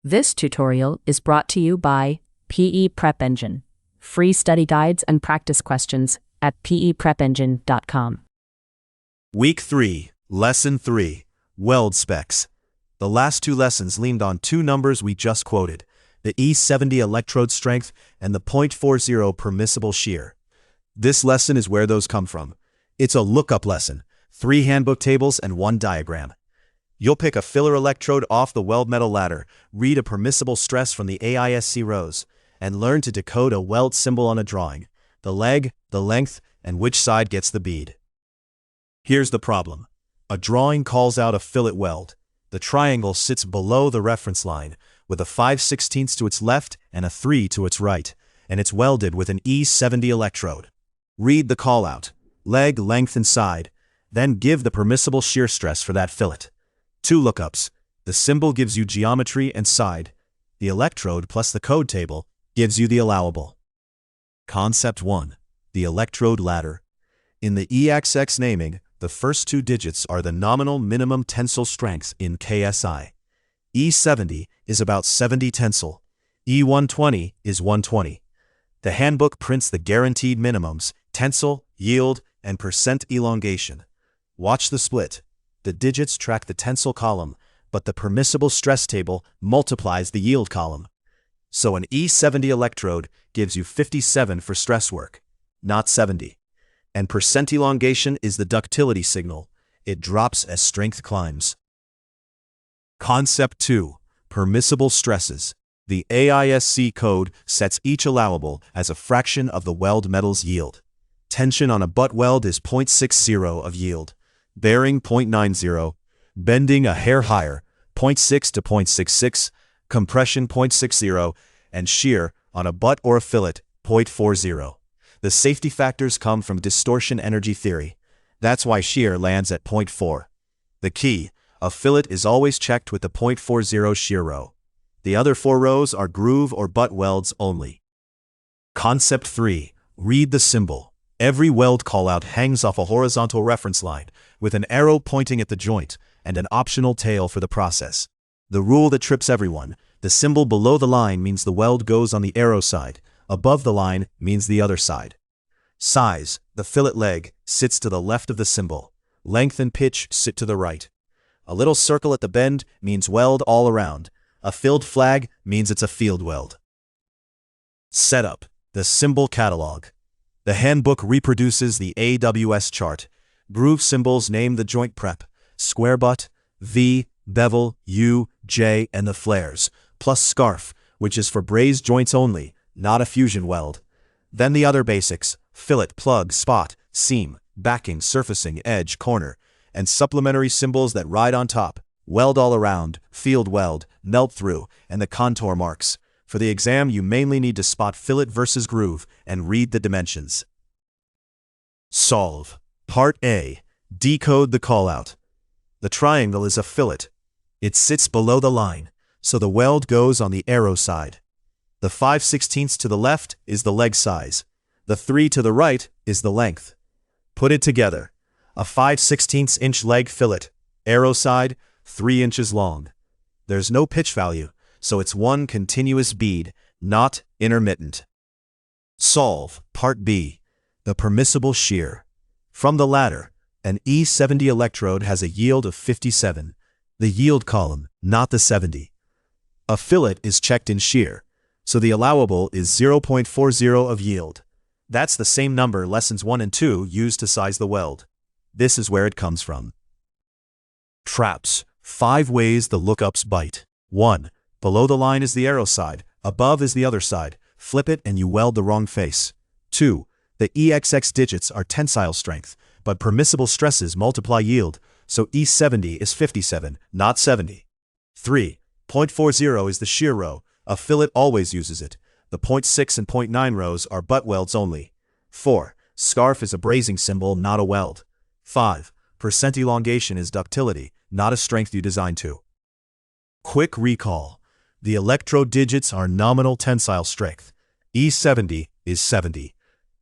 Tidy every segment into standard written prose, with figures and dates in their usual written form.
This tutorial is brought to you by PE Prep Engine. Free study guides and practice questions at peprepengine.com. Week 3, Lesson 3, Weld Specs. The last two lessons leaned on two numbers we just quoted, the E70 electrode strength and the .40 permissible shear. This lesson is where those come from. It's a lookup lesson, 3 handbook tables and 1 diagram. You'll pick a filler electrode off the weld-metal ladder, read a permissible stress from the AISC rows, and learn to decode a weld symbol on a drawing, the leg, the length, and which side gets the bead. Here's the problem. A drawing calls out a fillet weld. The triangle sits below the reference line, with a 5/16 to its left and a 3 to its right, and it's welded with an E70 electrode. Read the callout, leg, length, and side, then give the permissible shear stress for that fillet. 2 lookups. The symbol gives you geometry and side. The electrode plus the code table gives you the allowable. Concept 1. The electrode ladder. In the EXXxx naming, the first 2 digits are the nominal minimum tensile strength in kpsi. E70 is about 70 tensile. E120 is 120. The handbook prints the guaranteed minimums, tensile, yield, and percent elongation. Watch the split. The digits track the tensile column, but the permissible stress table multiplies the yield column. So an E70 electrode gives you 57 for stress work, not 70. And percent elongation is the ductility signal. It drops as strength climbs. Concept 2. Permissible stresses. The AISC code sets each allowable as a fraction of the weld metal's yield. Tension on a butt weld is 0.60 of yield. Bearing 0.90, bending a hair higher 0.6 to 0.66, compression 0.60, and shear on a butt or a fillet 0.40. The safety factors come from distortion energy theory. That's why shear lands at 0.4. The key, a fillet is always checked with the 0.40 shear row. The other 4 rows are groove or butt welds only. Concept 3. Read the symbol. Every weld callout hangs off a horizontal reference line, with an arrow pointing at the joint and an optional tail for the process. The rule that trips everyone, the symbol below the line means the weld goes on the arrow side, above the line means the other side. Size, the fillet leg, sits to the left of the symbol. Length and pitch sit to the right. A little circle at the bend means weld all around. A filled flag means it's a field weld. Setup, the symbol catalog. The handbook reproduces the AWS chart. Groove symbols name the joint prep, square butt, V, bevel, U, J, and the flares, plus scarf, which is for brazed joints only, not a fusion weld. Then the other basics, fillet, plug, spot, seam, backing, surfacing, edge, corner, and supplementary symbols that ride on top, weld all around, field weld, melt through, and the contour marks. For the exam, you mainly need to spot fillet versus groove and read the dimensions. Solve. Part A. Decode the callout. The triangle is a fillet. It sits below the line, so the weld goes on the arrow side. The 5/16 to the left is the leg size. The 3 to the right is the length. Put it together. A 5/16 inch leg fillet, arrow side, 3 inches long. There's no pitch value, so it's one continuous bead, not intermittent. Solve. Part B. The permissible shear. From the ladder, an E70 electrode has a yield of 57, the yield column, not the 70. A fillet is checked in shear, so the allowable is 0.40 of yield. That's the same number lessons 1 and 2 used to size the weld. This is where it comes from. Traps. 5 ways the lookups bite. 1. Below the line is the arrow side, above is the other side. Flip it and you weld the wrong face. 2. The EXXxx digits are tensile strength, but permissible stresses multiply yield, so E70 is 57, not 70. 3. 0.40 is the shear row. A fillet always uses it. The 0.6 and 0.9 rows are butt welds only. 4. Scarf is a brazing symbol, not a weld. 5. Percent elongation is ductility, not a strength you design to. Quick recall. The electrode digits are nominal tensile strength. E70 is 70.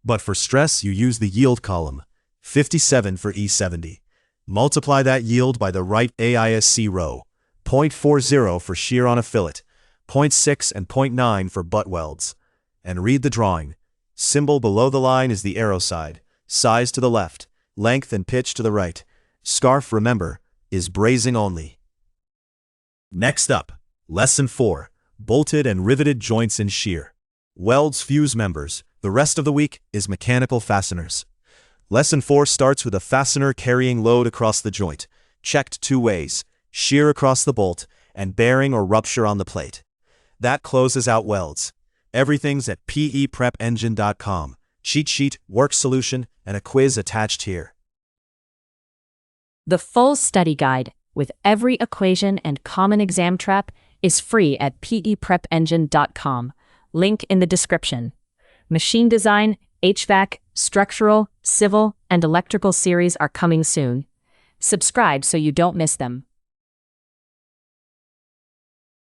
But for stress, you use the yield column, 57 for E70. Multiply that yield by the right AISC row, 0.40 for shear on a fillet, 0.6 and 0.9 for butt welds. And read the drawing. Symbol below the line is the arrow side, size to the left, length and pitch to the right. Scarf, remember, is brazing only. Next up, Lesson 4, bolted and riveted joints in shear. Welds fuse members. The rest of the week is mechanical fasteners. Lesson 4 starts with a fastener carrying load across the joint, checked 2 ways, shear across the bolt, and bearing or rupture on the plate. That closes out welds. Everything's at PEPrepEngine.com. Cheat sheet, work solution, and a quiz attached here. The full study guide, with every equation and common exam trap, is free at PEPrepEngine.com. Link in the description. Machine design, HVAC, structural, civil, and electrical series are coming soon. Subscribe so you don't miss them.